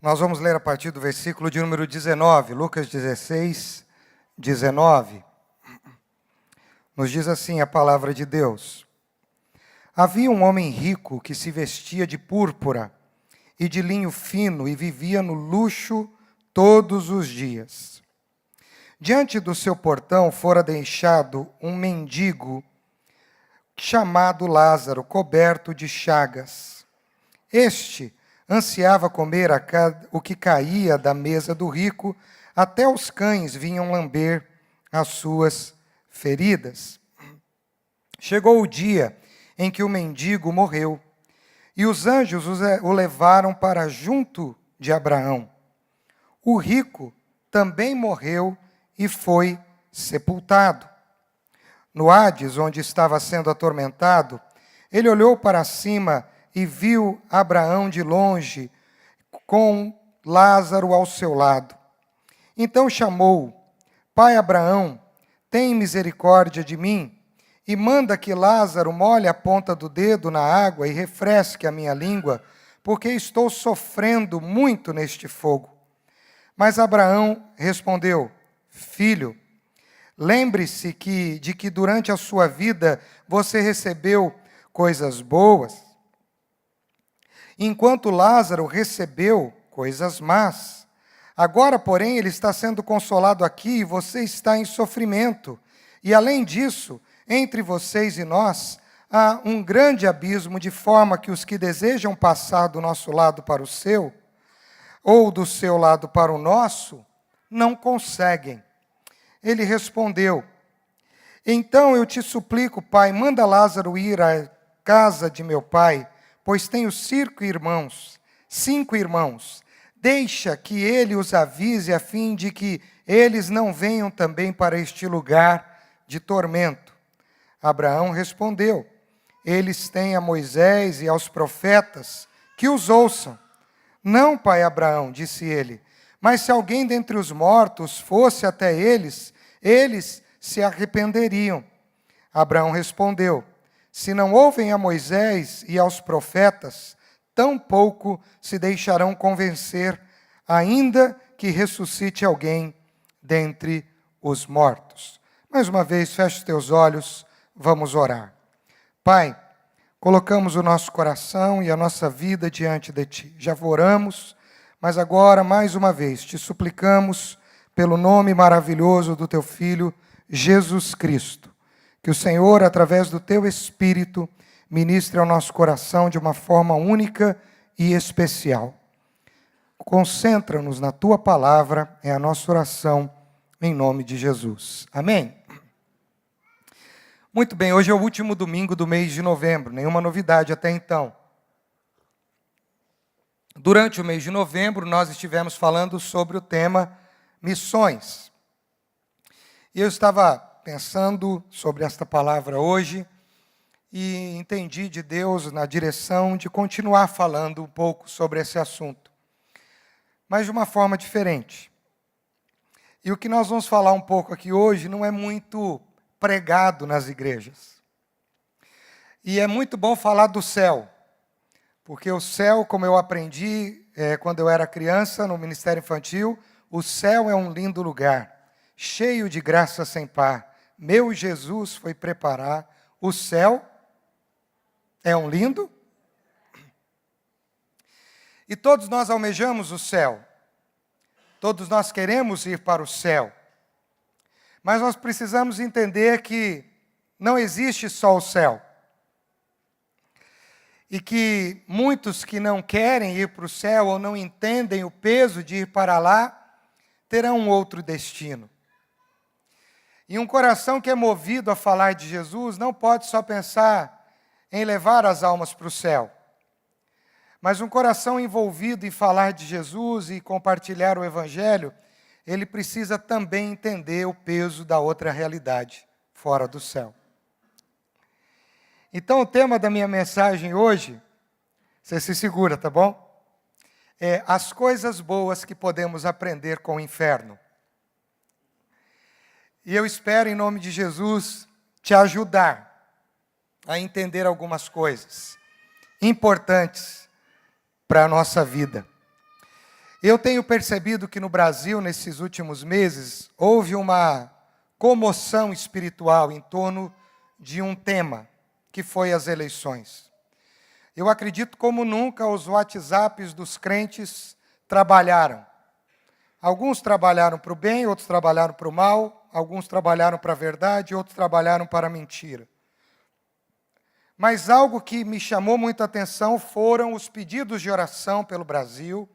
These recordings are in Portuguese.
Nós vamos ler a partir do versículo de número 19, Lucas 16, 19. Nos diz assim a palavra de Deus. Havia um homem rico que se vestia de púrpura e de linho fino e vivia no luxo todos os dias. Diante do seu portão fora deixado um mendigo chamado Lázaro, coberto de chagas. Este ansiava comer o que caía da mesa do rico, até os cães vinham lamber as suas feridas. Chegou o dia em que o mendigo morreu, e os anjos o levaram para junto de Abraão. O rico também morreu e foi sepultado. No Hades, onde estava sendo atormentado, ele olhou para cima e viu Abraão de longe, com Lázaro ao seu lado. Então chamou: Pai Abraão, tem misericórdia de mim, e manda que Lázaro molhe a ponta do dedo na água e refresque a minha língua, porque estou sofrendo muito neste fogo. Mas Abraão respondeu: Filho, lembre-se de que durante a sua vida você recebeu coisas boas, enquanto Lázaro recebeu coisas más. Agora, porém, ele está sendo consolado aqui e você está em sofrimento. E, além disso, entre vocês e nós, há um grande abismo, de forma que os que desejam passar do nosso lado para o seu, ou do seu lado para o nosso, não conseguem. Ele respondeu: Então eu te suplico, pai, manda Lázaro ir à casa de meu pai, pois tenho 5 irmãos. Deixa que ele os avise, a fim de que eles não venham também para este lugar de tormento. Abraão respondeu: Eles têm a Moisés e aos profetas, que os ouçam. Não, pai Abraão, disse ele, mas se alguém dentre os mortos fosse até eles, eles se arrependeriam. Abraão respondeu: Se não ouvem a Moisés e aos profetas, tampouco se deixarão convencer, ainda que ressuscite alguém dentre os mortos. Mais uma vez, feche os teus olhos, vamos orar. Pai, colocamos o nosso coração e a nossa vida diante de Ti. Já oramos, mas agora, mais uma vez, te suplicamos, pelo nome maravilhoso do Teu Filho, Jesus Cristo, que o Senhor, através do Teu Espírito, ministre ao nosso coração de uma forma única e especial. Concentra-nos na Tua palavra, é a nossa oração, em nome de Jesus. Amém? Muito bem, hoje é o último domingo do mês de novembro, nenhuma novidade até então. Durante o mês de novembro, nós estivemos falando sobre o tema missões. E eu estava pensando sobre esta palavra hoje e entendi de Deus na direção de continuar falando um pouco sobre esse assunto, mas de uma forma diferente. E o que nós vamos falar um pouco aqui hoje não é muito pregado nas igrejas. E é muito bom falar do céu, porque o céu, como eu aprendi quando eu era criança no Ministério Infantil, o céu é um lindo lugar, cheio de graça sem par. Meu Jesus foi preparar. O céu é um lindo. E todos nós almejamos o céu. Todos nós queremos ir para o céu. Mas nós precisamos entender que não existe só o céu. E que muitos que não querem ir para o céu ou não entendem o peso de ir para lá, terão um outro destino. E um coração que é movido a falar de Jesus não pode só pensar em levar as almas para o céu. Mas um coração envolvido em falar de Jesus e compartilhar o Evangelho, ele precisa também entender o peso da outra realidade, fora do céu. Então, o tema da minha mensagem hoje, você se segura, tá bom? É as coisas boas que podemos aprender com o inferno. E eu espero, em nome de Jesus, te ajudar a entender algumas coisas importantes para a nossa vida. Eu tenho percebido que no Brasil, nesses últimos meses, houve uma comoção espiritual em torno de um tema, que foi as eleições. Eu acredito como nunca os WhatsApps dos crentes trabalharam. Alguns trabalharam para o bem, outros trabalharam para o mal, alguns trabalharam para a verdade, outros trabalharam para a mentira. Mas algo que me chamou muita atenção foram os pedidos de oração pelo Brasil.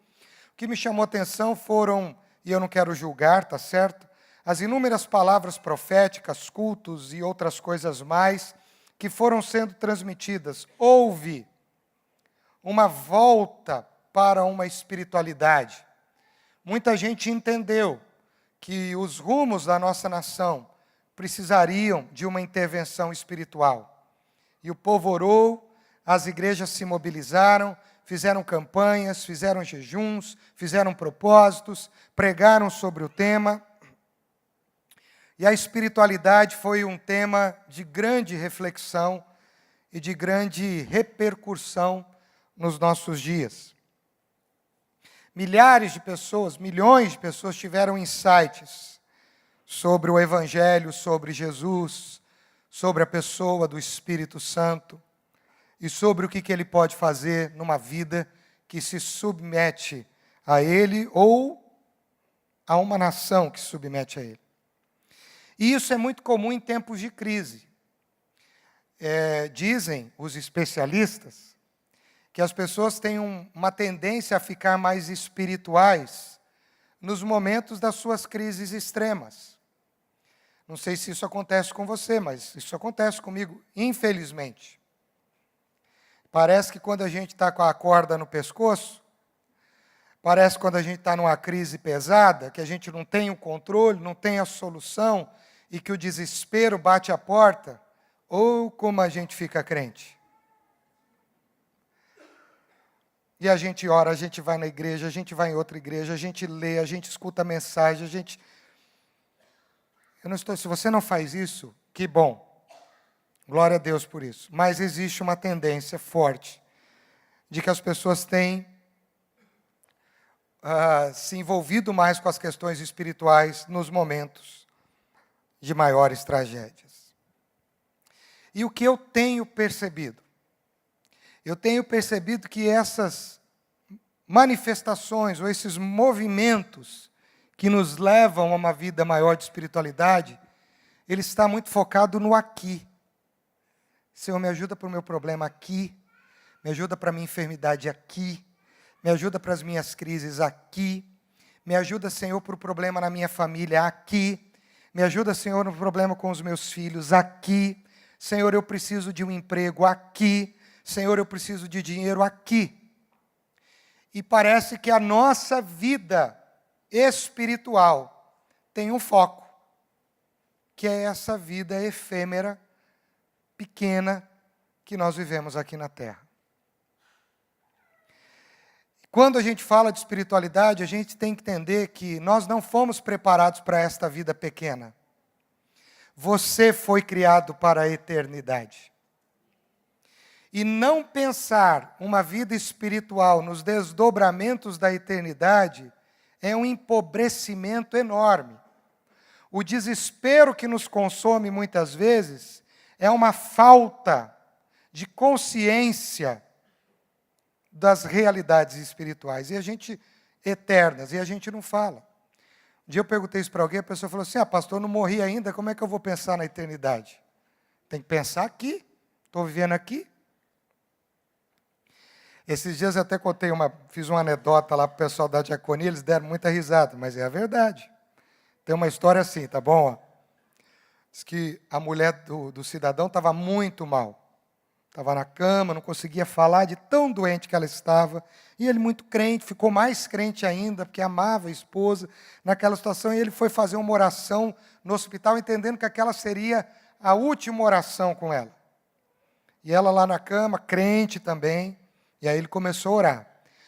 O que me chamou a atenção foram, e eu não quero julgar, tá certo? As inúmeras palavras proféticas, cultos e outras coisas mais que foram sendo transmitidas. Houve uma volta para uma espiritualidade. Muita gente entendeu que os rumos da nossa nação precisariam de uma intervenção espiritual. E o povo orou, as igrejas se mobilizaram, fizeram campanhas, fizeram jejuns, fizeram propósitos, pregaram sobre o tema. E a espiritualidade foi um tema de grande reflexão e de grande repercussão nos nossos dias. Milhares de pessoas, milhões de pessoas tiveram insights sobre o Evangelho, sobre Jesus, sobre a pessoa do Espírito Santo e sobre o que ele pode fazer numa vida que se submete a Ele ou a uma nação que se submete a Ele. E isso é muito comum em tempos de crise. Dizem os especialistas que as pessoas têm uma tendência a ficar mais espirituais nos momentos das suas crises extremas. Não sei se isso acontece com você, mas isso acontece comigo, infelizmente. Parece que quando a gente está com a corda no pescoço, parece que quando a gente está numa crise pesada, que a gente não tem o controle, não tem a solução, e que o desespero bate a porta, ou como a gente fica crente. E a gente ora, a gente vai na igreja, a gente vai em outra igreja, a gente lê, a gente escuta a mensagem, a gente... Se você não faz isso, que bom. Glória a Deus por isso. Mas existe uma tendência forte de que as pessoas têm se envolvido mais com as questões espirituais nos momentos de maiores tragédias. E o que eu tenho percebido? Eu tenho percebido que essas manifestações, ou esses movimentos que nos levam a uma vida maior de espiritualidade, ele está muito focado no aqui. Senhor, me ajuda para o meu problema aqui, me ajuda para a minha enfermidade aqui, me ajuda para as minhas crises aqui, me ajuda, Senhor, para o problema na minha família aqui, me ajuda, Senhor, no problema com os meus filhos aqui, Senhor, eu preciso de um emprego aqui, Senhor, eu preciso de dinheiro aqui. E parece que a nossa vida espiritual tem um foco, que é essa vida efêmera, pequena, que nós vivemos aqui na Terra. Quando a gente fala de espiritualidade, a gente tem que entender que nós não fomos preparados para esta vida pequena. Você foi criado para a eternidade. E não pensar uma vida espiritual nos desdobramentos da eternidade é um empobrecimento enorme. O desespero que nos consome muitas vezes é uma falta de consciência das realidades espirituais, eternas, e a gente não fala. Um dia eu perguntei isso para alguém, a pessoa falou assim, pastor, eu não morri ainda, como é que eu vou pensar na eternidade? Tem que pensar aqui, estou vivendo aqui. Esses dias eu até fiz uma anedota lá para o pessoal da diaconia, eles deram muita risada, mas é a verdade. Tem uma história assim, tá bom? Diz que a mulher do cidadão estava muito mal. Estava na cama, não conseguia falar de tão doente que ela estava. E ele, muito crente, ficou mais crente ainda, porque amava a esposa naquela situação. E ele foi fazer uma oração no hospital, entendendo que aquela seria a última oração com ela. E ela lá na cama, crente também. E aí ele começou a orar.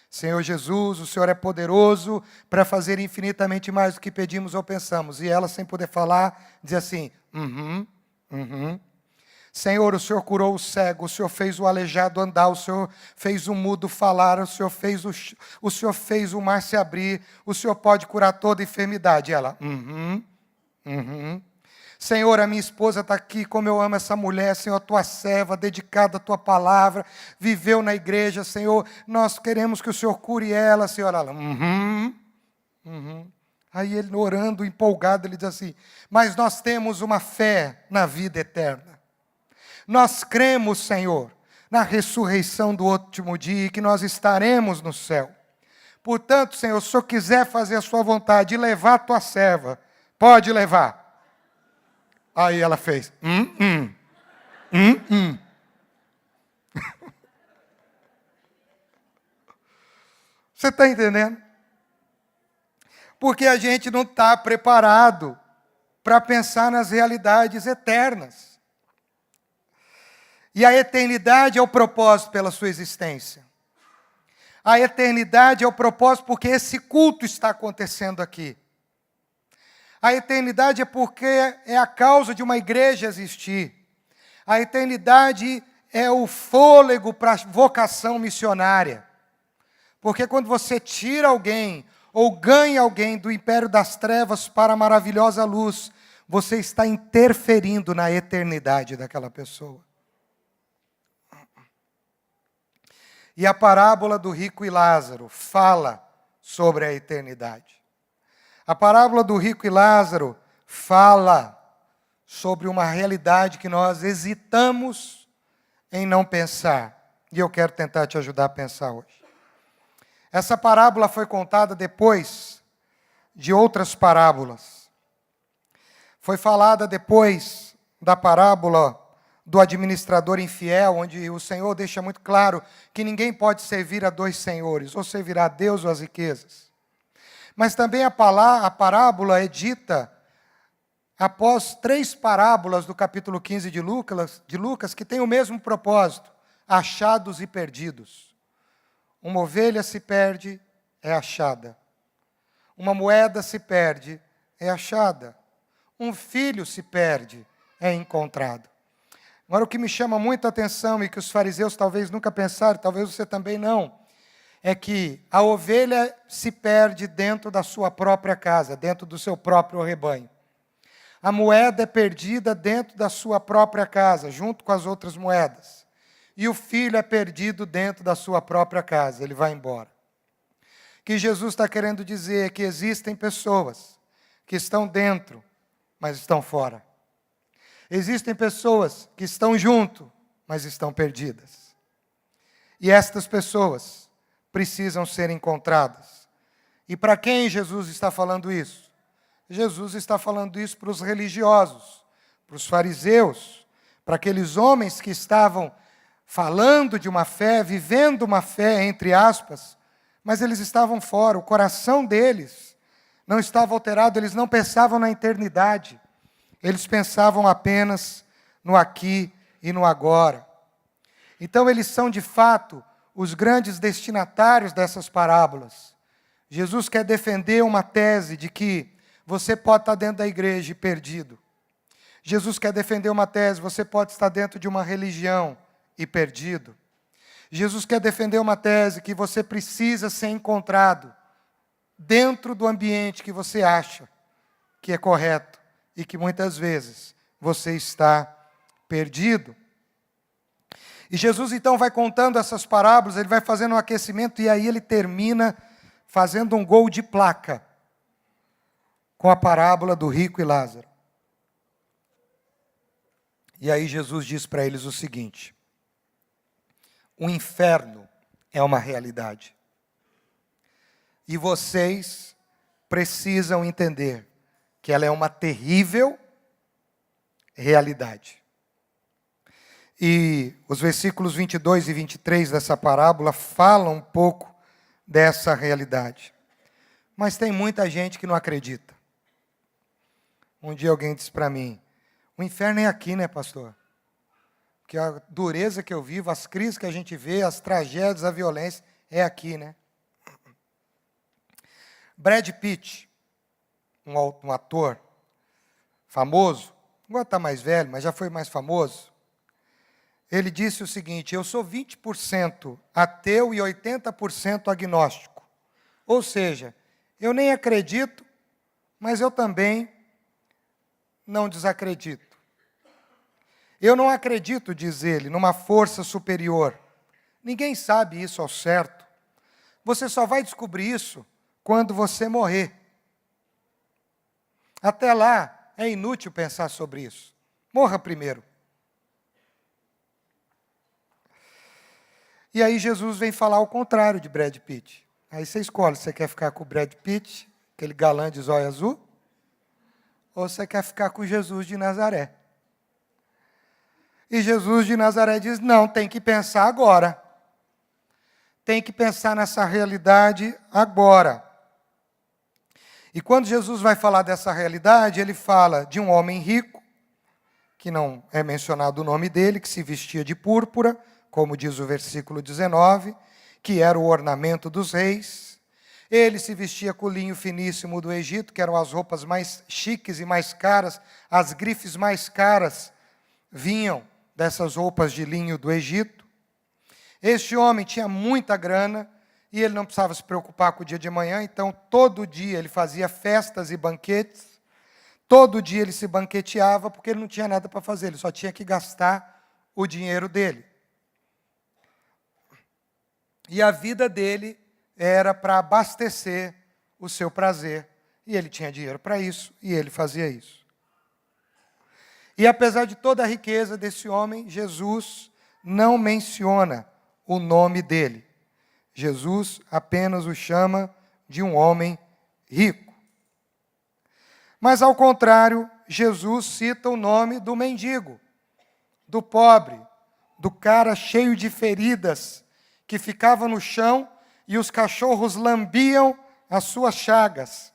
Senhor Jesus, o Senhor é poderoso para fazer infinitamente mais do que pedimos ou pensamos. E ela, sem poder falar, dizia assim, Senhor, o Senhor curou o cego, o Senhor fez o aleijado andar, o Senhor fez o mudo falar, o Senhor fez o mar se abrir, o Senhor pode curar toda enfermidade. Ela, Senhor, a minha esposa está aqui, como eu amo essa mulher, Senhor, a tua serva, dedicada à tua palavra, viveu na igreja, Senhor, nós queremos que o Senhor cure ela, Senhor. Ela, Aí ele orando, empolgado, ele diz assim, mas nós temos uma fé na vida eterna. Nós cremos, Senhor, na ressurreição do último dia e que nós estaremos no céu. Portanto, Senhor, se o Senhor quiser fazer a sua vontade e levar a tua serva, pode levar. Aí ela fez, Você está entendendo? Porque a gente não está preparado para pensar nas realidades eternas. E a eternidade é o propósito pela sua existência. A eternidade é o propósito porque esse culto está acontecendo aqui. A eternidade é porque é a causa de uma igreja existir. A eternidade é o fôlego para a vocação missionária. Porque quando você tira alguém ou ganha alguém do império das trevas para a maravilhosa luz, você está interferindo na eternidade daquela pessoa. E a parábola do rico e Lázaro fala sobre a eternidade. A parábola do rico e Lázaro fala sobre uma realidade que nós hesitamos em não pensar. E eu quero tentar te ajudar a pensar hoje. Essa parábola foi contada depois de outras parábolas. Foi falada depois da parábola do administrador infiel, onde o Senhor deixa muito claro que ninguém pode servir a dois senhores, ou servirá a Deus ou as riquezas. Mas também a parábola é dita após 3 parábolas do capítulo 15 de Lucas, que tem o mesmo propósito, achados e perdidos. Uma ovelha se perde, é achada. Uma moeda se perde, é achada. Um filho se perde, é encontrado. Agora, o que me chama muita atenção e que os fariseus talvez nunca pensaram, talvez você também não, é que a ovelha se perde dentro da sua própria casa, dentro do seu próprio rebanho. A moeda é perdida dentro da sua própria casa, junto com as outras moedas. E o filho é perdido dentro da sua própria casa, ele vai embora. O que Jesus está querendo dizer é que existem pessoas que estão dentro, mas estão fora. Existem pessoas que estão junto, mas estão perdidas. E estas pessoas precisam ser encontradas. E para quem Jesus está falando isso? Jesus está falando isso para os religiosos, para os fariseus, para aqueles homens que estavam falando de uma fé, vivendo uma fé, entre aspas, mas eles estavam fora, o coração deles não estava alterado, eles não pensavam na eternidade. Eles pensavam apenas no aqui e no agora. Então, eles são, de fato, os grandes destinatários dessas parábolas. Jesus quer defender uma tese de que você pode estar dentro da igreja e perdido. Jesus quer defender uma tese, você pode estar dentro de uma religião e perdido. Jesus quer defender uma tese que você precisa ser encontrado dentro do ambiente que você acha que é correto. E que muitas vezes você está perdido. E Jesus então vai contando essas parábolas, ele vai fazendo um aquecimento e aí ele termina fazendo um gol de placa com a parábola do rico e Lázaro. E aí Jesus diz para eles o seguinte: o inferno é uma realidade. E vocês precisam entender que ela é uma terrível realidade. E os versículos 22 e 23 dessa parábola falam um pouco dessa realidade. Mas tem muita gente que não acredita. Um dia alguém disse para mim, o inferno é aqui, né, pastor? Porque a dureza que eu vivo, as crises que a gente vê, as tragédias, a violência, é aqui, né? Brad Pitt, um ator famoso, agora está mais velho, mas já foi mais famoso, ele disse o seguinte: eu sou 20% ateu e 80% agnóstico. Ou seja, eu nem acredito, mas eu também não desacredito. Eu não acredito, diz ele, numa força superior. Ninguém sabe isso ao certo. Você só vai descobrir isso quando você morrer. Até lá, é inútil pensar sobre isso. Morra primeiro. E aí Jesus vem falar o contrário de Brad Pitt. Aí você escolhe, você quer ficar com o Brad Pitt, aquele galã de zóio azul, ou você quer ficar com Jesus de Nazaré. E Jesus de Nazaré diz, não, tem que pensar agora. Tem que pensar nessa realidade agora. E quando Jesus vai falar dessa realidade, ele fala de um homem rico, que não é mencionado o nome dele, que se vestia de púrpura, como diz o versículo 19, que era o ornamento dos reis. Ele se vestia com o linho finíssimo do Egito, que eram as roupas mais chiques e mais caras, as grifes mais caras vinham dessas roupas de linho do Egito. Este homem tinha muita grana e ele não precisava se preocupar com o dia de amanhã, então todo dia ele fazia festas e banquetes, todo dia ele se banqueteava porque ele não tinha nada para fazer, ele só tinha que gastar o dinheiro dele. E a vida dele era para abastecer o seu prazer, e ele tinha dinheiro para isso, e ele fazia isso. E apesar de toda a riqueza desse homem, Jesus não menciona o nome dele. Jesus apenas o chama de um homem rico. Mas, ao contrário, Jesus cita o nome do mendigo, do pobre, do cara cheio de feridas, que ficava no chão e os cachorros lambiam as suas chagas.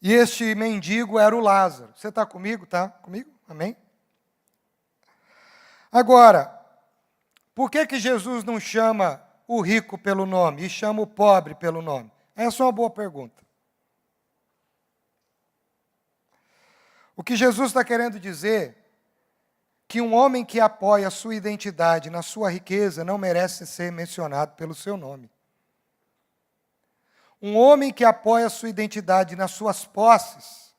E este mendigo era o Lázaro. Você está comigo? Está comigo? Amém? Agora, por que Jesus não chama o rico pelo nome e chama o pobre pelo nome? Essa é uma boa pergunta. O que Jesus está querendo dizer é que um homem que apoia a sua identidade na sua riqueza não merece ser mencionado pelo seu nome. Um homem que apoia a sua identidade nas suas posses,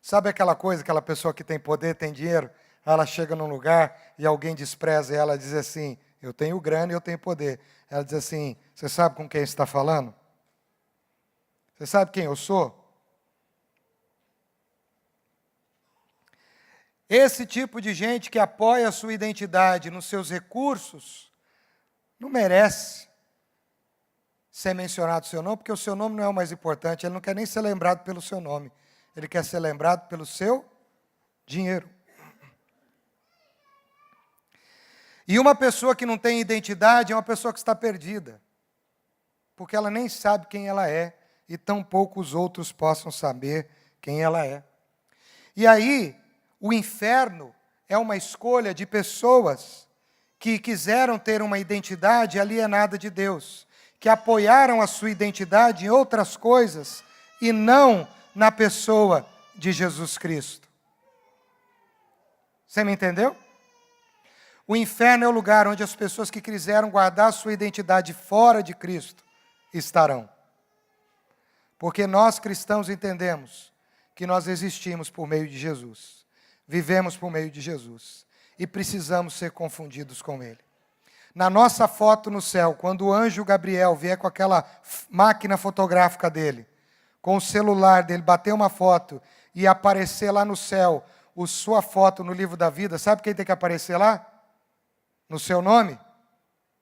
sabe aquela coisa, aquela pessoa que tem poder, tem dinheiro, ela chega num lugar e alguém despreza e ela diz assim, eu tenho grana e eu tenho poder. Ela diz assim, você sabe com quem você está falando? Você sabe quem eu sou? Esse tipo de gente que apoia a sua identidade nos seus recursos, não merece ser mencionado o seu nome, porque o seu nome não é o mais importante, ele não quer nem ser lembrado pelo seu nome, ele quer ser lembrado pelo seu dinheiro. E uma pessoa que não tem identidade é uma pessoa que está perdida, porque ela nem sabe quem ela é, e tampouco os outros possam saber quem ela é. E aí, o inferno é uma escolha de pessoas que quiseram ter uma identidade alienada de Deus, que apoiaram a sua identidade em outras coisas e não na pessoa de Jesus Cristo. Você me entendeu? O inferno é o lugar onde as pessoas que quiseram guardar a sua identidade fora de Cristo estarão. Porque nós cristãos entendemos que nós existimos por meio de Jesus. Vivemos por meio de Jesus e precisamos ser confundidos com Ele. Na nossa foto no céu, quando o anjo Gabriel vier com aquela máquina fotográfica dele, com o celular dele, bater uma foto e aparecer lá no céu, sua foto no livro da vida, sabe quem tem que aparecer lá? No seu nome?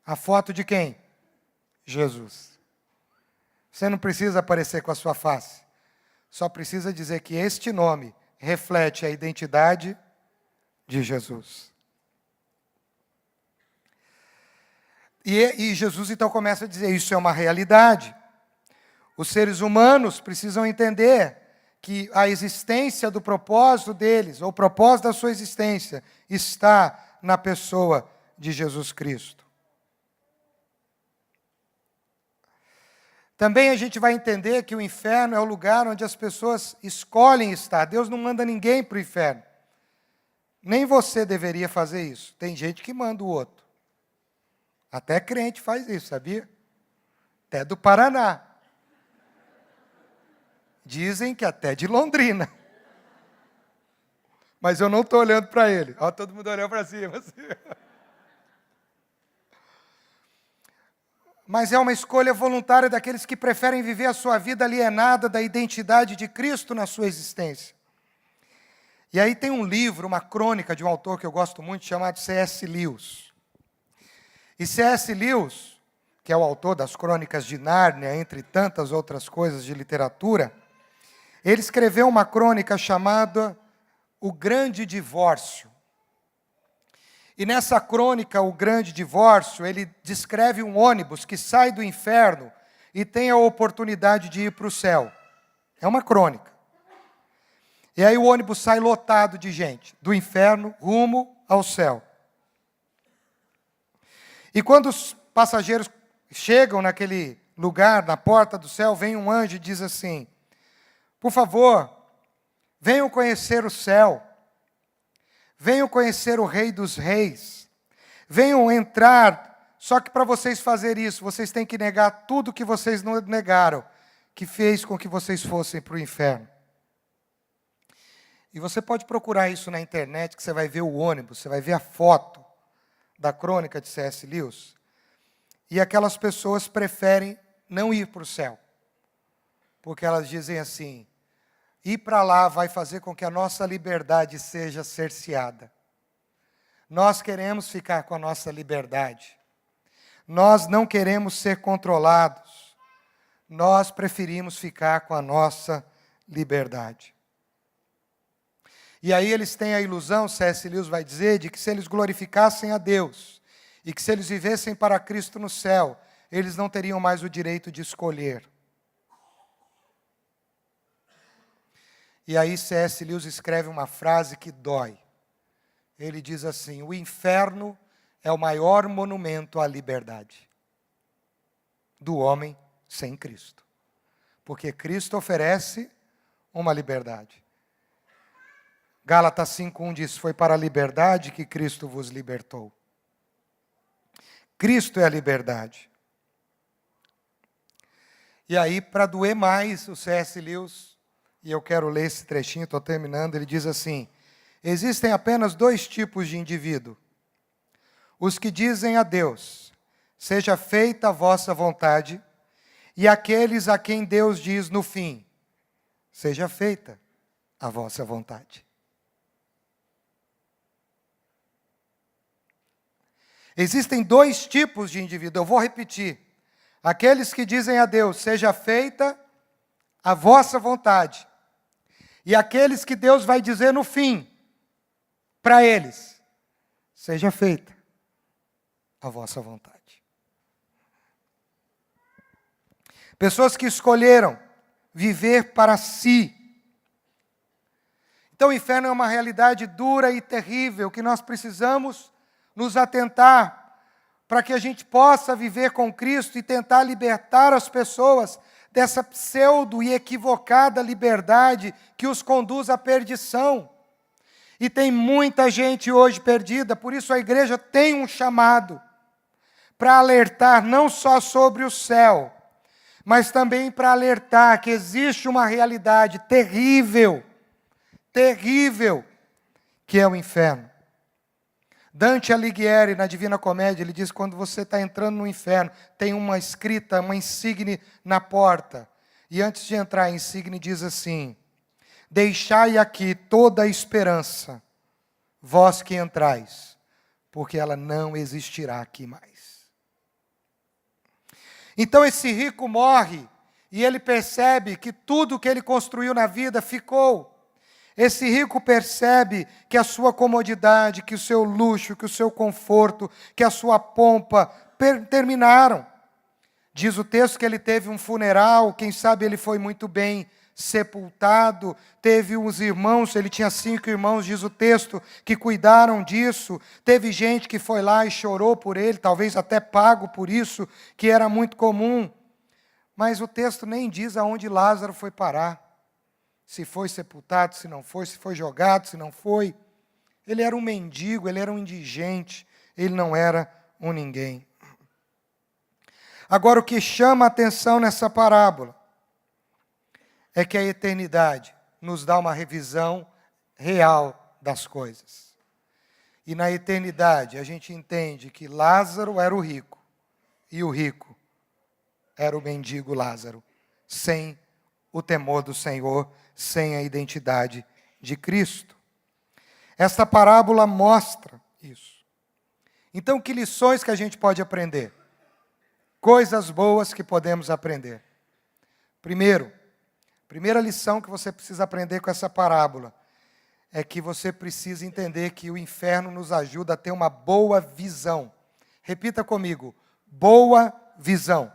A foto de quem? Jesus. Você não precisa aparecer com a sua face, só precisa dizer que este nome reflete a identidade de Jesus. E Jesus então começa a dizer, isso é uma realidade. Os seres humanos precisam entender que a existência do propósito deles, ou o propósito da sua existência, está na pessoa de Jesus Cristo. Também a gente vai entender que o inferno é o lugar onde as pessoas escolhem estar. Deus não manda ninguém para o inferno. Nem você deveria fazer isso. Tem gente que manda o outro. Até crente faz isso, sabia? Até do Paraná. Dizem que até de Londrina. Mas eu não estou olhando para ele. Olha todo mundo olhando para cima. Assim. Mas é uma escolha voluntária daqueles que preferem viver a sua vida alienada da identidade de Cristo na sua existência. E aí tem um livro, uma crônica de um autor que eu gosto muito, chamado C.S. Lewis. E C.S. Lewis, que é o autor das Crônicas de Nárnia, entre tantas outras coisas de literatura, ele escreveu uma crônica chamada O Grande Divórcio. E nessa crônica, O Grande Divórcio, ele descreve um ônibus que sai do inferno e tem a oportunidade de ir para o céu. É uma crônica. E aí o ônibus sai lotado de gente, do inferno rumo ao céu. E quando os passageiros chegam naquele lugar, na porta do céu, vem um anjo e diz assim: por favor, venham conhecer o céu. Venham conhecer o Rei dos Reis. Venham entrar, só que para vocês fazerem isso, vocês têm que negar tudo que vocês não negaram, que fez com que vocês fossem para o inferno. E você pode procurar isso na internet, que você vai ver o ônibus, você vai ver a foto da crônica de C.S. Lewis. E aquelas pessoas preferem não ir para o céu, porque elas dizem assim: ir para lá vai fazer com que a nossa liberdade seja cerceada. Nós queremos ficar com a nossa liberdade. Nós não queremos ser controlados. Nós preferimos ficar com a nossa liberdade. E aí eles têm a ilusão, C.S. Lewis vai dizer, de que se eles glorificassem a Deus e que se eles vivessem para Cristo no céu, eles não teriam mais o direito de escolher. E aí C.S. Lewis escreve uma frase que dói. Ele diz assim: o inferno é o maior monumento à liberdade do homem sem Cristo. Porque Cristo oferece uma liberdade. Gálatas 5:1 diz: foi para a liberdade que Cristo vos libertou. Cristo é a liberdade. E aí, para doer mais, o C.S. Lewis, e eu quero ler esse trechinho, estou terminando, ele diz assim: existem apenas dois tipos de indivíduo. Os que dizem a Deus: seja feita a vossa vontade, e aqueles a quem Deus diz no fim: seja feita a vossa vontade. Existem dois tipos de indivíduo, eu vou repetir. Aqueles que dizem a Deus: seja feita a vossa vontade. E aqueles que Deus vai dizer no fim, para eles: seja feita a vossa vontade. Pessoas que escolheram viver para si. Então o inferno é uma realidade dura e terrível que nós precisamos nos atentar para que a gente possa viver com Cristo e tentar libertar as pessoas dessa pseudo e equivocada liberdade que os conduz à perdição. E tem muita gente hoje perdida, por isso a igreja tem um chamado para alertar não só sobre o céu, mas também para alertar que existe uma realidade terrível, terrível, que é o inferno. Dante Alighieri, na Divina Comédia, ele diz: quando você está entrando no inferno, tem uma escrita, uma insígne na porta. E antes de entrar, a insígne diz assim: deixai aqui toda a esperança, vós que entrais, porque ela não existirá aqui mais. Então esse rico morre, e ele percebe que tudo que ele construiu na vida ficou. Esse rico percebe que a sua comodidade, que o seu luxo, que o seu conforto, que a sua pompa terminaram. Diz o texto que ele teve um funeral, quem sabe ele foi muito bem sepultado, teve uns irmãos, ele tinha 5 irmãos, diz o texto, que cuidaram disso. Teve gente que foi lá e chorou por ele, talvez até pago por isso, que era muito comum. Mas o texto nem diz aonde Lázaro foi parar. Se foi sepultado, se não foi, se foi jogado, se não foi. Ele era um mendigo, ele era um indigente, ele não era um ninguém. Agora, o que chama a atenção nessa parábola é que a eternidade nos dá uma revisão real das coisas. E na eternidade a gente entende que Lázaro era o rico, e o rico era o mendigo Lázaro, sem o temor do Senhor, sem a identidade de Cristo. Esta parábola mostra isso. Então, que lições que a gente pode aprender? Coisas boas que podemos aprender. Primeira lição que você precisa aprender com essa parábola é que você precisa entender que o inferno nos ajuda a ter uma boa visão. Repita comigo, boa visão.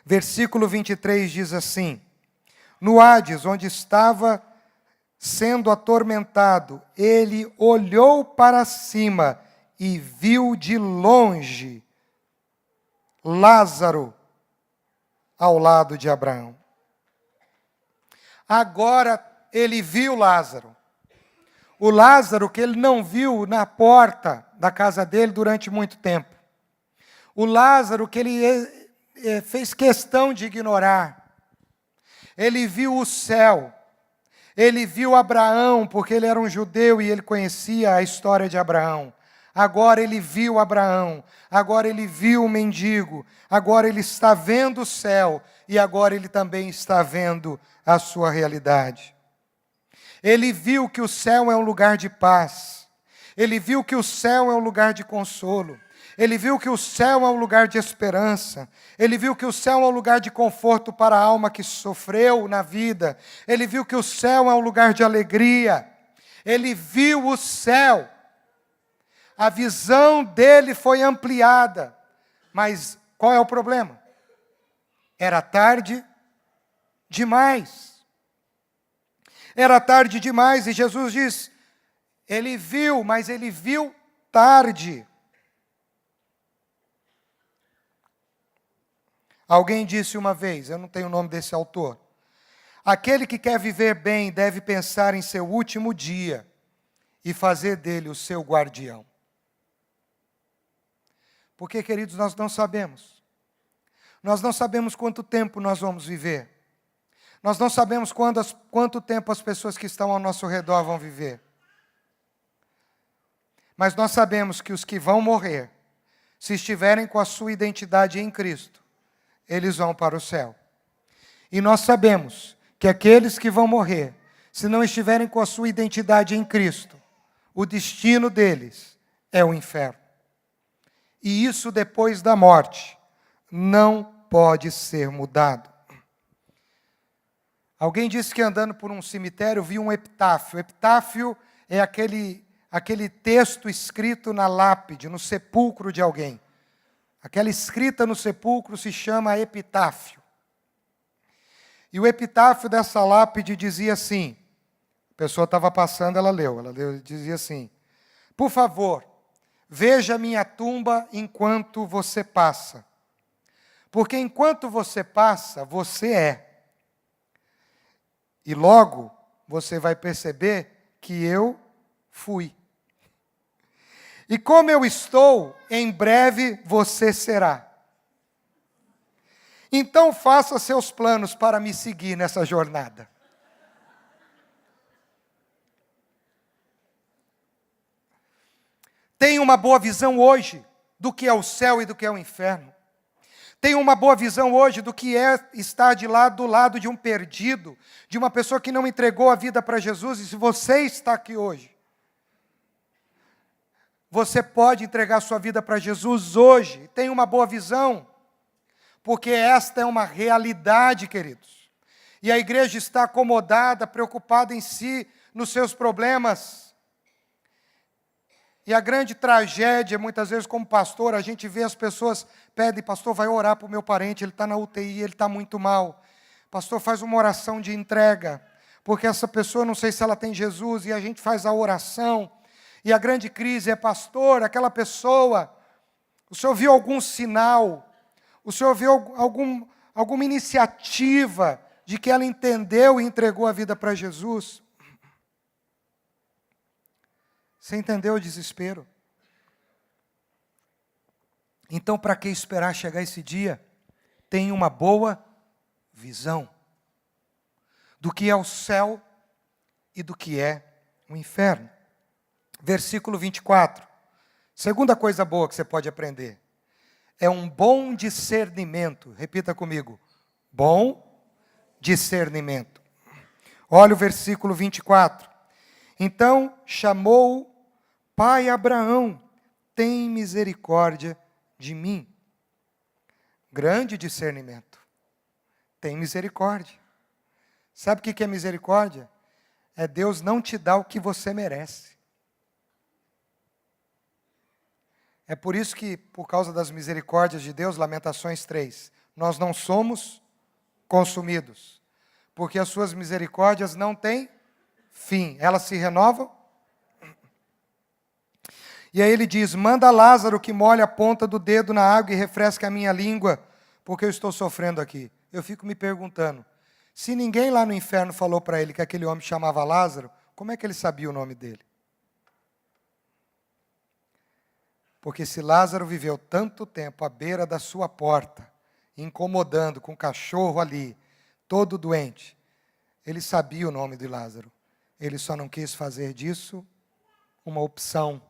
Versículo 23 diz assim: no Hades, onde estava sendo atormentado, ele olhou para cima e viu de longe Lázaro ao lado de Abraão. Agora ele viu Lázaro. O Lázaro que ele não viu na porta da casa dele durante muito tempo. O Lázaro que ele fez questão de ignorar. Ele viu o céu. Ele viu Abraão, porque ele era um judeu e ele conhecia a história de Abraão. Agora ele viu Abraão, agora ele viu o mendigo, agora ele está vendo o céu e agora ele também está vendo a sua realidade. Ele viu que o céu é um lugar de paz, ele viu que o céu é um lugar de consolo, ele viu que o céu é um lugar de esperança, ele viu que o céu é um lugar de conforto para a alma que sofreu na vida, ele viu que o céu é um lugar de alegria, ele viu o céu. A visão dele foi ampliada. Mas qual é o problema? Era tarde demais. Era tarde demais e Jesus diz, ele viu, mas ele viu tarde. Alguém disse uma vez, eu não tenho o nome desse autor, aquele que quer viver bem deve pensar em seu último dia e fazer dele o seu guardião. Porque, queridos, nós não sabemos. Nós não sabemos quanto tempo nós vamos viver. Nós não sabemos quanto tempo as pessoas que estão ao nosso redor vão viver. Mas nós sabemos que os que vão morrer, se estiverem com a sua identidade em Cristo, eles vão para o céu. E nós sabemos que aqueles que vão morrer, se não estiverem com a sua identidade em Cristo, o destino deles é o inferno. E isso depois da morte não pode ser mudado. Alguém disse que andando por um cemitério viu um epitáfio. O epitáfio é aquele texto escrito na lápide, no sepulcro de alguém. Aquela escrita no sepulcro se chama epitáfio. E o epitáfio dessa lápide dizia assim, a pessoa estava passando, ela leu, dizia assim, por favor, veja minha tumba enquanto você passa. Porque enquanto você passa, você é. E logo você vai perceber que eu fui. E como eu estou, em breve você será. Então faça seus planos para me seguir nessa jornada. Tenha uma boa visão hoje do que é o céu e do que é o inferno. Tenha uma boa visão hoje do que é estar do lado de um perdido, de uma pessoa que não entregou a vida para Jesus. E se você está aqui hoje, você pode entregar sua vida para Jesus hoje. Tenha uma boa visão, porque esta é uma realidade, queridos. E a igreja está acomodada, preocupada em si, nos seus problemas. E a grande tragédia, muitas vezes como pastor, a gente vê as pessoas pedem, pastor, vai orar para o meu parente, ele está na UTI, ele está muito mal. Pastor, faz uma oração de entrega, porque essa pessoa, não sei se ela tem Jesus, e a gente faz a oração. E a grande crise é, pastor, aquela pessoa, o senhor viu algum sinal, o senhor viu alguma iniciativa de que ela entendeu e entregou a vida para Jesus? Você entendeu o desespero? Então, para que esperar chegar esse dia? Tenha uma boa visão do que é o céu e do que é o inferno. Versículo 24. Segunda coisa boa que você pode aprender. É um bom discernimento. Repita comigo. Bom discernimento. Olha o versículo 24. Então chamou pai Abraão, tem misericórdia de mim. Grande discernimento. Tem misericórdia. Sabe o que é misericórdia? É Deus não te dar o que você merece. É por isso que, por causa das misericórdias de Deus, Lamentações 3, nós não somos consumidos, porque as suas misericórdias não têm fim, elas se renovam. E aí ele diz, manda Lázaro que molhe a ponta do dedo na água e refresque a minha língua, porque eu estou sofrendo aqui. Eu fico me perguntando, se ninguém lá no inferno falou para ele que aquele homem chamava Lázaro, como é que ele sabia o nome dele? Porque se Lázaro viveu tanto tempo à beira da sua porta, incomodando com o cachorro ali, todo doente, ele sabia o nome de Lázaro. Ele só não quis fazer disso uma opção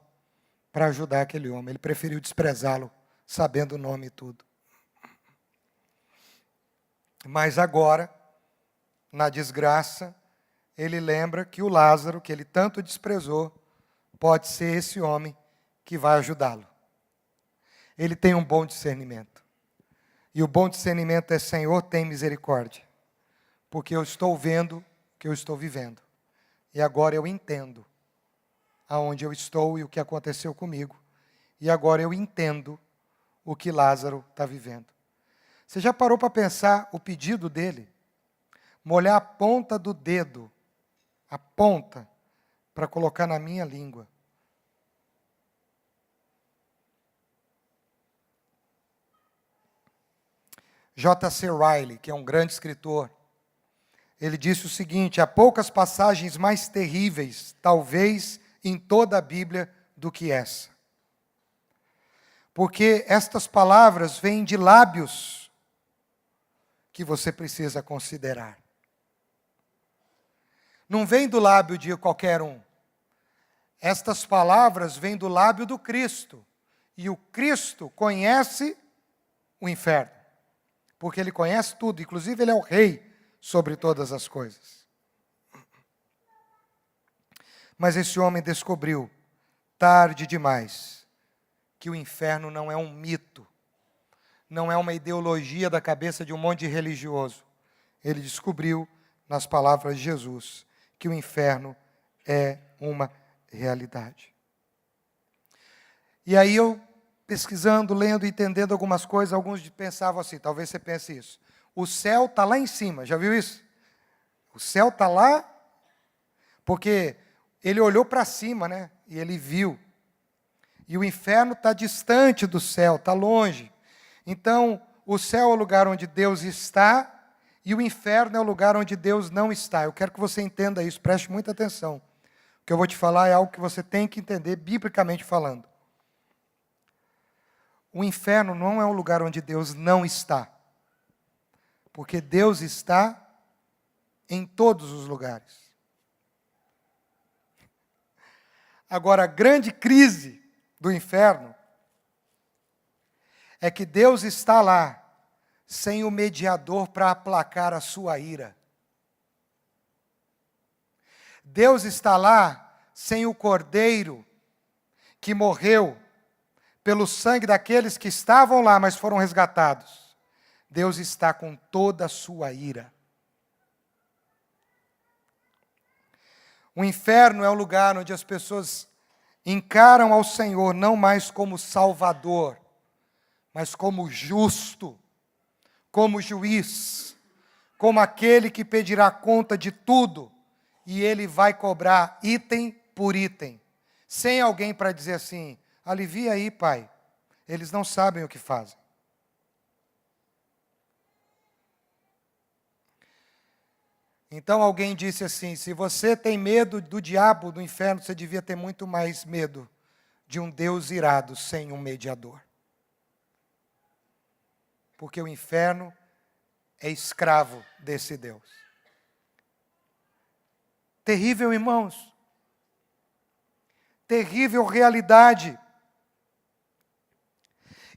para ajudar aquele homem. Ele preferiu desprezá-lo, sabendo o nome e tudo. Mas agora, na desgraça, ele lembra que o Lázaro, que ele tanto desprezou, pode ser esse homem que vai ajudá-lo. Ele tem um bom discernimento. E o bom discernimento é, Senhor, tem misericórdia. Porque eu estou vendo o que eu estou vivendo. E agora eu entendo aonde eu estou e o que aconteceu comigo. E agora eu entendo o que Lázaro está vivendo. Você já parou para pensar o pedido dele? Molhar a ponta do dedo, a ponta, para colocar na minha língua. J.C. Riley, que é um grande escritor, ele disse o seguinte, há poucas passagens mais terríveis, talvez em toda a Bíblia, do que essa. Porque estas palavras vêm de lábios que você precisa considerar. Não vem do lábio de qualquer um. Estas palavras vêm do lábio do Cristo. E o Cristo conhece o inferno. Porque ele conhece tudo, inclusive ele é o rei sobre todas as coisas. Mas esse homem descobriu, tarde demais, que o inferno não é um mito, não é uma ideologia da cabeça de um monte de religioso. Ele descobriu, nas palavras de Jesus, que o inferno é uma realidade. E aí eu, pesquisando, lendo, entendendo algumas coisas, alguns pensavam assim, talvez você pense isso. O céu está lá em cima, já viu isso? O céu está lá, porque ele olhou para cima, né? E ele viu. E o inferno está distante do céu, está longe. Então, o céu é o lugar onde Deus está, e o inferno é o lugar onde Deus não está. Eu quero que você entenda isso, preste muita atenção. O que eu vou te falar é algo que você tem que entender, biblicamente falando. O inferno não é um lugar onde Deus não está. Porque Deus está em todos os lugares. Agora, a grande crise do inferno é que Deus está lá, sem o mediador para aplacar a sua ira. Deus está lá, sem o cordeiro que morreu pelo sangue daqueles que estavam lá, mas foram resgatados. Deus está com toda a sua ira. O inferno é o lugar onde as pessoas encaram ao Senhor não mais como Salvador, mas como justo, como juiz, como aquele que pedirá conta de tudo, e ele vai cobrar item por item, sem alguém para dizer assim, alivia aí, pai, eles não sabem o que fazem. Então alguém disse assim: se você tem medo do diabo, do inferno, você devia ter muito mais medo de um Deus irado sem um mediador. Porque o inferno é escravo desse Deus. Terrível, irmãos. Terrível realidade.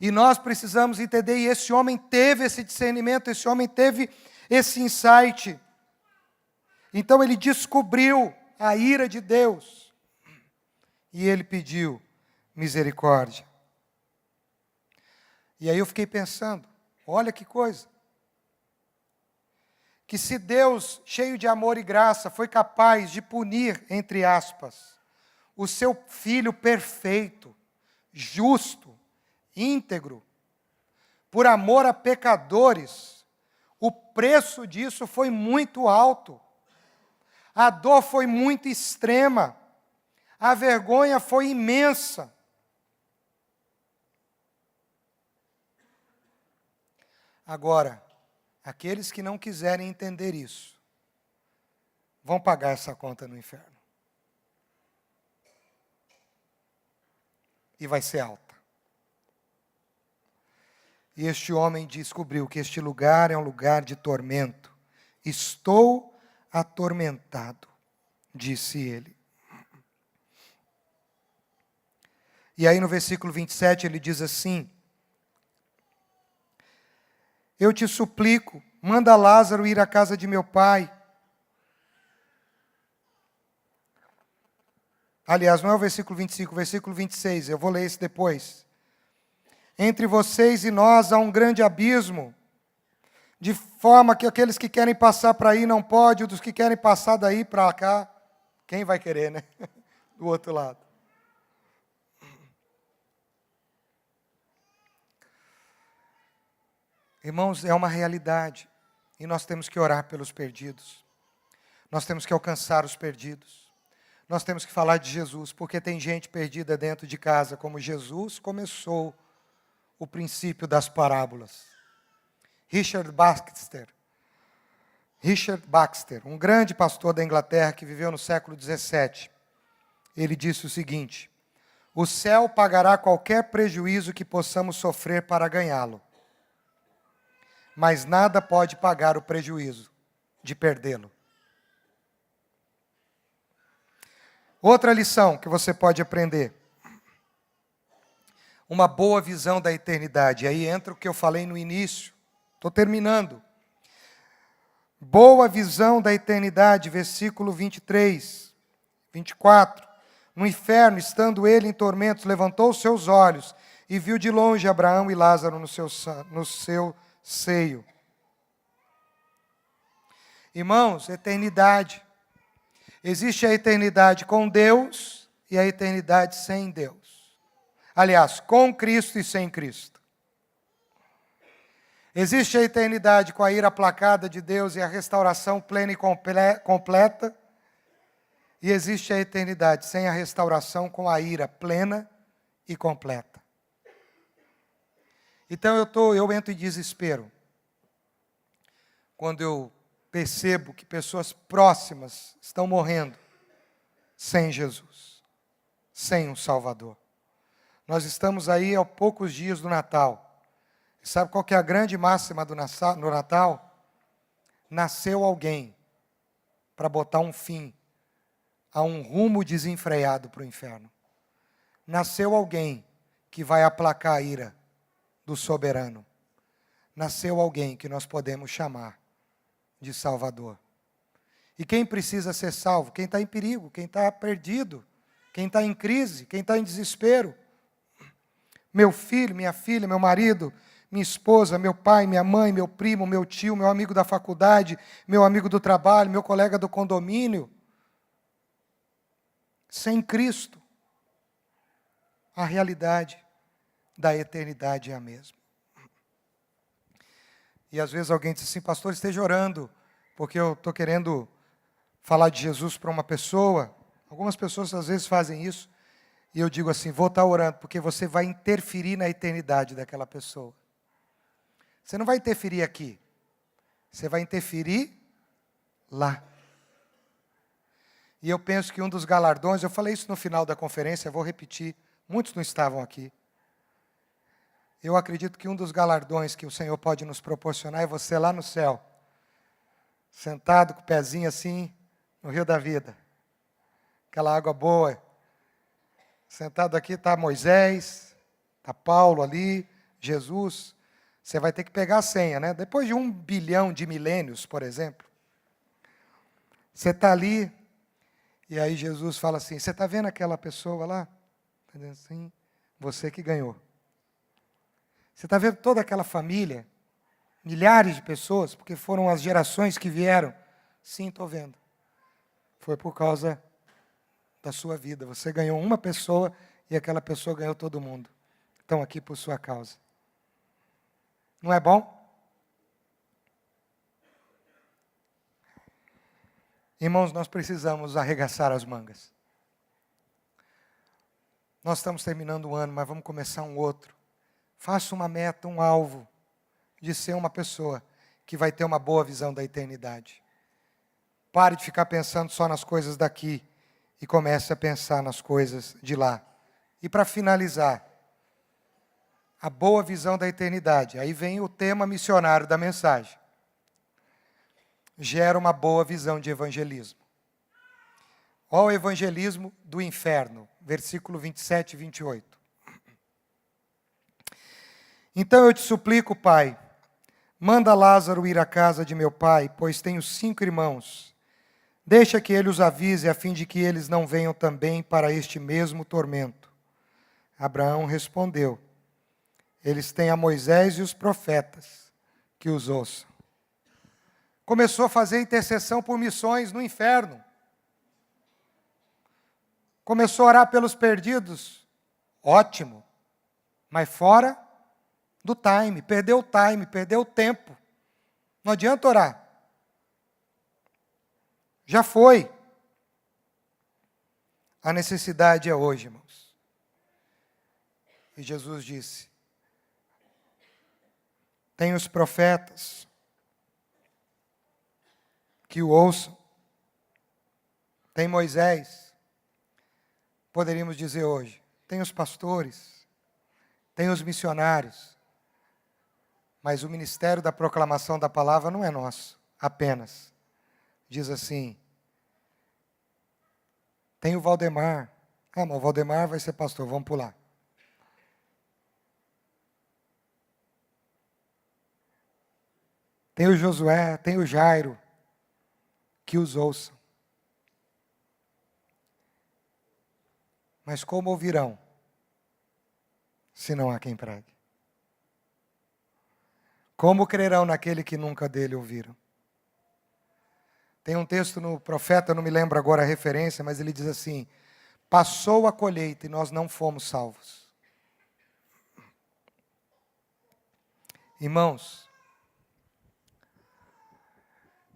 E nós precisamos entender, e esse homem teve esse discernimento, esse homem teve esse insight. Então ele descobriu a ira de Deus. E ele pediu misericórdia. E aí eu fiquei pensando, olha que coisa. Que se Deus, cheio de amor e graça, foi capaz de punir, entre aspas, o seu filho perfeito, justo, íntegro, por amor a pecadores, o preço disso foi muito alto. A dor foi muito extrema. A vergonha foi imensa. Agora, aqueles que não quiserem entender isso, vão pagar essa conta no inferno. E vai ser alta. E este homem descobriu que este lugar é um lugar de tormento. Estou atormentado, disse ele. E aí no versículo 27 ele diz assim: eu te suplico, manda Lázaro ir à casa de meu pai. Aliás, não é o versículo 25, o versículo 26, eu vou ler esse depois. Entre vocês e nós há um grande abismo, de forma que aqueles que querem passar para aí não podem, dos que querem passar daí para cá, quem vai querer, né? Do outro lado. Irmãos, é uma realidade, e nós temos que orar pelos perdidos. Nós temos que alcançar os perdidos. Nós temos que falar de Jesus, porque tem gente perdida dentro de casa, como Jesus começou o princípio das parábolas. Richard Baxter, um grande pastor da Inglaterra que viveu no século 17, ele disse o seguinte: o céu pagará qualquer prejuízo que possamos sofrer para ganhá-lo, mas nada pode pagar o prejuízo de perdê-lo. Outra lição que você pode aprender: uma boa visão da eternidade. Aí entra o que eu falei no início. Estou terminando. Boa visão da eternidade, versículo 23, 24. No inferno, estando ele em tormentos, levantou os seus olhos e viu de longe Abraão e Lázaro no seu seio. Irmãos, eternidade. Existe a eternidade com Deus e a eternidade sem Deus. Aliás, com Cristo e sem Cristo. Existe a eternidade com a ira aplacada de Deus e a restauração plena e completa. E existe a eternidade sem a restauração com a ira plena e completa. Então eu entro em desespero quando eu percebo que pessoas próximas estão morrendo sem Jesus, sem um Salvador. Nós estamos aí há poucos dias do Natal. Sabe qual que é a grande máxima no Natal? Nasceu alguém para botar um fim a um rumo desenfreado para o inferno. Nasceu alguém que vai aplacar a ira do soberano. Nasceu alguém que nós podemos chamar de Salvador. E quem precisa ser salvo? Quem está em perigo, quem está perdido, quem está em crise, quem está em desespero. Meu filho, minha filha, meu marido, minha esposa, meu pai, minha mãe, meu primo, meu tio, meu amigo da faculdade, meu amigo do trabalho, meu colega do condomínio. Sem Cristo, a realidade da eternidade é a mesma. E às vezes alguém diz assim: pastor, esteja orando, porque eu estou querendo falar de Jesus para uma pessoa. Algumas pessoas às vezes fazem isso, e eu digo assim: vou estar orando, porque você vai interferir na eternidade daquela pessoa. Você não vai interferir aqui, você vai interferir lá. E eu penso que um dos galardões, eu falei isso no final da conferência, eu vou repetir, muitos não estavam aqui. Eu acredito que um dos galardões que o Senhor pode nos proporcionar é você lá no céu, sentado com o pezinho assim, no rio da vida. Aquela água boa. Sentado aqui está Moisés, está Paulo ali, Jesus. Você vai ter que pegar a senha, né? Depois de 1 bilhão de milênios, por exemplo. Você está ali, e aí Jesus fala assim, você está vendo aquela pessoa lá? Está dizendo assim, você que ganhou. Você está vendo toda aquela família? Milhares de pessoas, porque foram as gerações que vieram. Sim, estou vendo. Foi por causa da sua vida. Você ganhou uma pessoa e aquela pessoa ganhou todo mundo. Estão aqui por sua causa. Não é bom? Irmãos, nós precisamos arregaçar as mangas. Nós estamos terminando o ano, mas vamos começar um outro. Faça uma meta, um alvo de ser uma pessoa que vai ter uma boa visão da eternidade. Pare de ficar pensando só nas coisas daqui e comece a pensar nas coisas de lá. E para finalizar, a boa visão da eternidade. Aí vem o tema missionário da mensagem. Gera uma boa visão de evangelismo. Olha o evangelismo do inferno, versículo 27 e 28. Então eu te suplico, Pai, manda Lázaro ir à casa de meu pai, pois tenho 5 irmãos. Deixa que ele os avise, a fim de que eles não venham também para este mesmo tormento. Abraão respondeu, eles têm a Moisés e os profetas, que os ouçam. Começou a fazer intercessão por missões no inferno. Começou a orar pelos perdidos. Ótimo. Mas fora do time. Perdeu o tempo. Não adianta orar. Já foi. A necessidade é hoje, irmãos. E Jesus disse, tem os profetas que o ouçam. Tem Moisés. Poderíamos dizer hoje, tem os pastores, tem os missionários. Mas o ministério da proclamação da palavra não é nosso, apenas. Diz assim, tem o Valdemar. Ah, mas o Valdemar vai ser pastor, vamos pular. Tem o Josué, tem o Jairo, que os ouçam. Mas como ouvirão, se não há quem pregue? Como crerão naquele que nunca dele ouviram? Tem um texto no profeta, não me lembro agora a referência, mas ele diz assim, passou a colheita e nós não fomos salvos. Irmãos,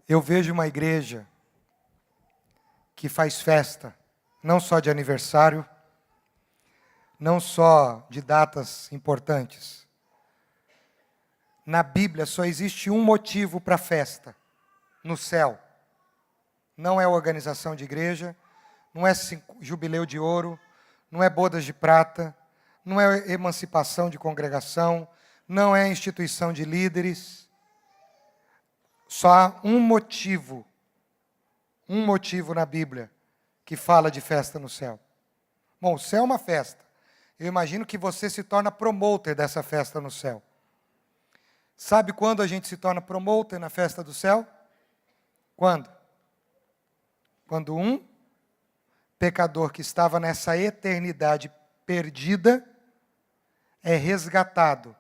eu vejo uma igreja que faz festa, não só de aniversário, não só de datas importantes. Na Bíblia só existe um motivo para a festa, no céu. Não é organização de igreja, não é jubileu de ouro, não é bodas de prata, não é emancipação de congregação, não é instituição de líderes. Só há um motivo na Bíblia que fala de festa no céu. Bom, o céu é uma festa. Eu imagino que você se torna promoter dessa festa no céu. Sabe quando a gente se torna promoter na festa do céu? Quando? Quando um pecador que estava nessa eternidade perdida é resgatado.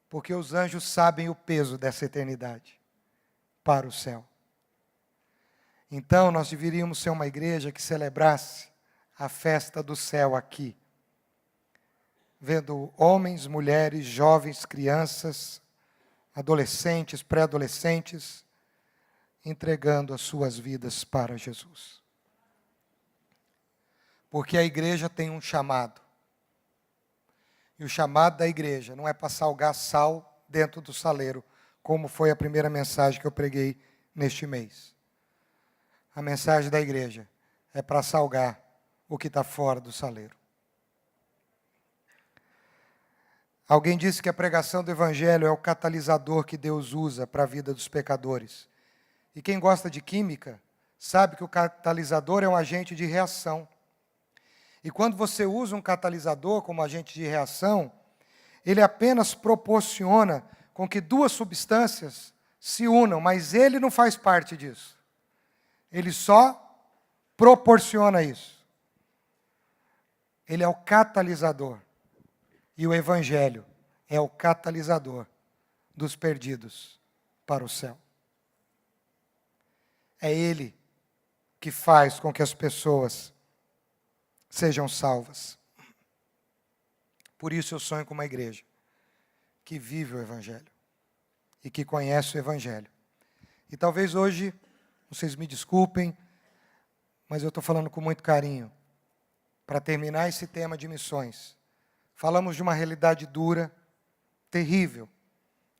Porque os anjos sabem o peso dessa eternidade para o céu. Então, nós deveríamos ser uma igreja que celebrasse a festa do céu aqui. Vendo homens, mulheres, jovens, crianças, adolescentes, pré-adolescentes, entregando as suas vidas para Jesus. Porque a igreja tem um chamado. E o chamado da igreja não é para salgar sal dentro do saleiro, como foi a primeira mensagem que eu preguei neste mês. A mensagem da igreja é para salgar o que está fora do saleiro. Alguém disse que a pregação do Evangelho é o catalisador que Deus usa para a vida dos pecadores. E quem gosta de química sabe que o catalisador é um agente de reação. E quando você usa um catalisador como agente de reação, ele apenas proporciona com que duas substâncias se unam, mas ele não faz parte disso. Ele só proporciona isso. Ele é o catalisador. E o Evangelho é o catalisador dos perdidos para o céu. É ele que faz com que as pessoas sejam salvas. Por isso eu sonho com uma igreja que vive o Evangelho e que conhece o Evangelho. E talvez hoje, vocês me desculpem, mas eu estou falando com muito carinho. Para terminar esse tema de missões, falamos de uma realidade dura, terrível.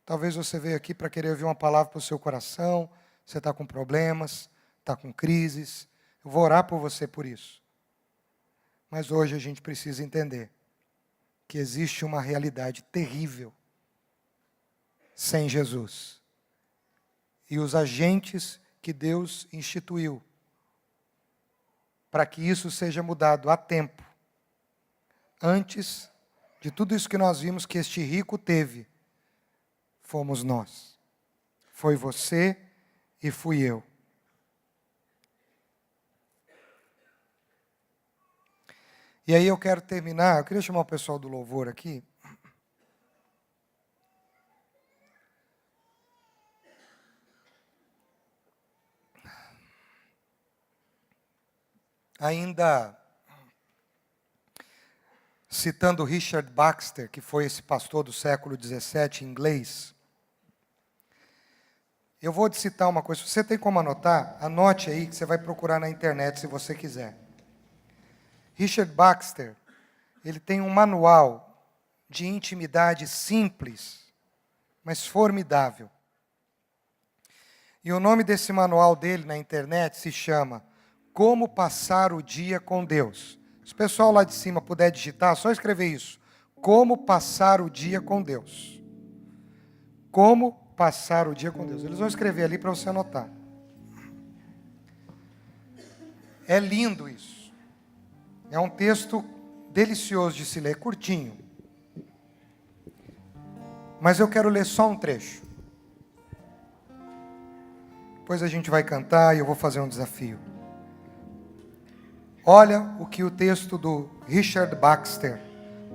Talvez você veio aqui para querer ouvir uma palavra para o seu coração, você está com problemas, está com crises. Eu vou orar por você por isso. Mas hoje a gente precisa entender que existe uma realidade terrível sem Jesus. E os agentes que Deus instituiu para que isso seja mudado a tempo, antes de tudo isso que nós vimos que este rico teve, fomos nós. Foi você e fui eu. E aí eu quero terminar, eu queria chamar o pessoal do louvor aqui. Ainda citando Richard Baxter, que foi esse pastor do século XVII, inglês, eu vou te citar uma coisa. Se você tem como anotar, anote aí, que você vai procurar na internet se você quiser. Richard Baxter, ele tem um manual de intimidade simples, mas formidável. E o nome desse manual dele na internet se chama Como Passar o Dia com Deus. Se o pessoal lá de cima puder digitar, só escrever isso. Como passar o dia com Deus. Como passar o dia com Deus. Eles vão escrever ali para você anotar. É lindo isso. É um texto delicioso de se ler, curtinho. Mas eu quero ler só um trecho. Depois a gente vai cantar e eu vou fazer um desafio. Olha o que o texto do Richard Baxter,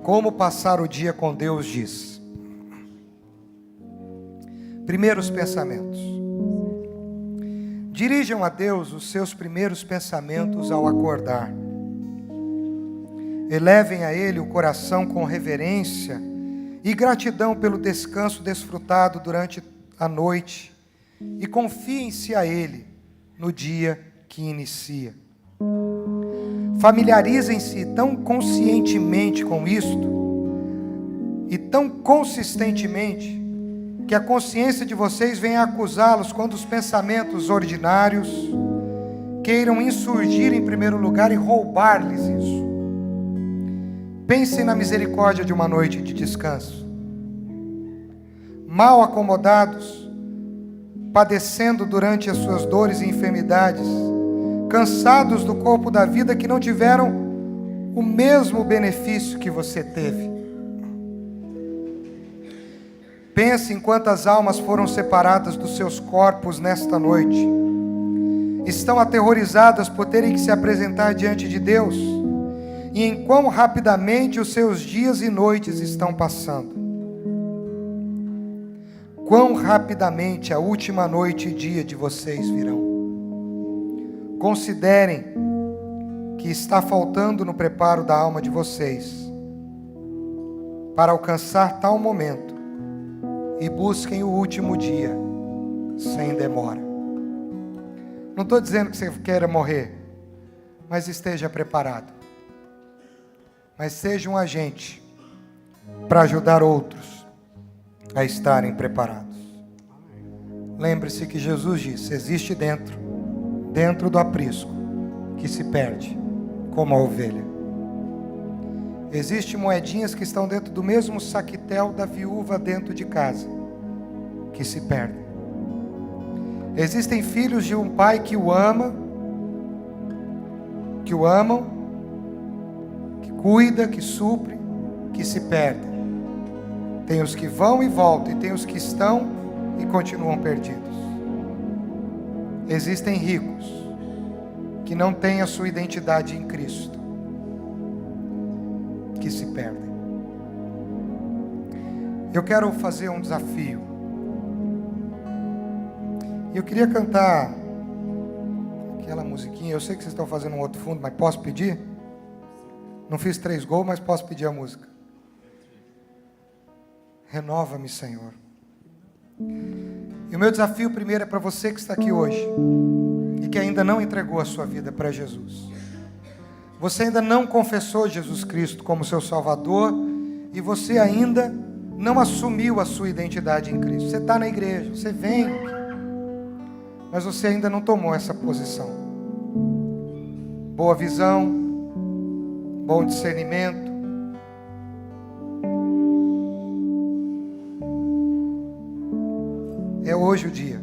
Como Passar o Dia com Deus, diz. Primeiros pensamentos. Dirijam a Deus os seus primeiros pensamentos ao acordar. Elevem a Ele o coração com reverência e gratidão pelo descanso desfrutado durante a noite e confiem-se a Ele no dia que inicia. Familiarizem-se tão conscientemente com isto e tão consistentemente que a consciência de vocês venha acusá-los quando os pensamentos ordinários queiram insurgir em primeiro lugar e roubar-lhes isso. Pensem na misericórdia de uma noite de descanso. Mal acomodados, padecendo durante as suas dores e enfermidades, cansados do corpo da vida que não tiveram o mesmo benefício que você teve. Pense em quantas almas foram separadas dos seus corpos nesta noite. Estão aterrorizadas por terem que se apresentar diante de Deus. E em quão rapidamente os seus dias e noites estão passando. Quão rapidamente a última noite e dia de vocês virão. Considerem que está faltando no preparo da alma de vocês para alcançar tal momento e busquem o último dia sem demora. Não estou dizendo que você queira morrer, mas esteja preparado. Mas seja um agente para ajudar outros a estarem preparados. lembre-se que Jesus disse: existe dentro do aprisco, que se perde, como a ovelha. Existem moedinhas que estão dentro do mesmo saquetel da viúva dentro de casa, que se perdem. Existem filhos de um pai que o ama, que o amam, que cuida, que supre, que se perdem. Tem os que vão e voltam, e tem os que estão e continuam perdidos. Existem ricos que não têm a sua identidade em Cristo, que se perdem. Eu quero fazer um desafio. Eu queria cantar aquela musiquinha. Eu sei que vocês estão fazendo um outro fundo, mas posso pedir? Não fiz 3 gols, mas posso pedir a música. Renova-me, Senhor. E o meu desafio primeiro é para você que está aqui hoje e que ainda não entregou a sua vida para Jesus. Você ainda não confessou Jesus Cristo como seu Salvador e você ainda não assumiu a sua identidade em Cristo. Você está na igreja, você vem, mas você ainda não tomou essa posição. Boa visão, bom discernimento. É hoje o dia.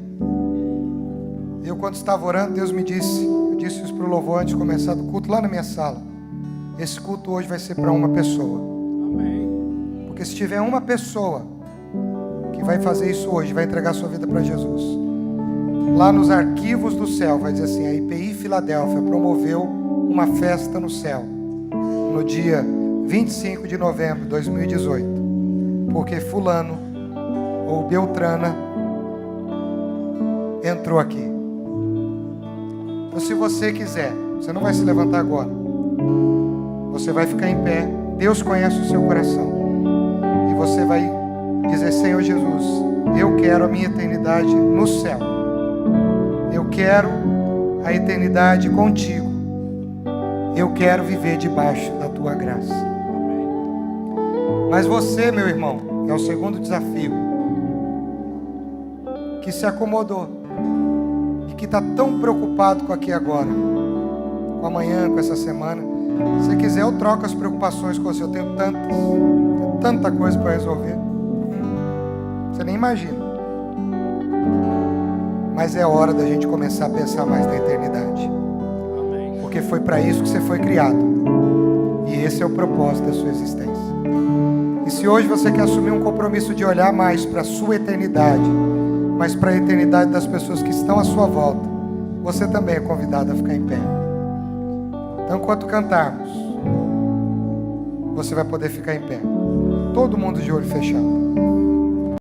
Eu, quando estava orando, Deus me disse, eu disse isso para o louvor antes de começar do culto, lá na minha sala: esse culto hoje vai ser para uma pessoa. Amém. Porque se tiver uma pessoa que vai fazer isso hoje, vai entregar sua vida para Jesus, lá nos arquivos do céu vai dizer assim: a IPI Filadélfia promoveu uma festa no céu no dia 25 de novembro de 2018, porque fulano ou Beltrana entrou aqui. Então, se você quiser, você não vai se levantar agora, você vai ficar em pé. Deus conhece o seu coração e você vai dizer: Senhor Jesus, eu quero a minha eternidade no céu. Eu quero a eternidade contigo. Eu quero viver debaixo da tua graça. Mas você, meu irmão, é o segundo desafio, que se acomodou e que está tão preocupado com aqui agora, com amanhã, com essa semana. Se você quiser, eu troco as preocupações com você. Eu tenho tanta coisa para resolver, você nem imagina. Mas é hora da gente começar a pensar mais na eternidade. Amém. Porque foi para isso que você foi criado. E esse é o propósito da sua existência. E se hoje você quer assumir um compromisso de olhar mais para a sua eternidade, mas para a eternidade das pessoas que estão à sua volta, você também é convidado a ficar em pé. Então, enquanto cantarmos, você vai poder ficar em pé. Todo mundo de olho fechado.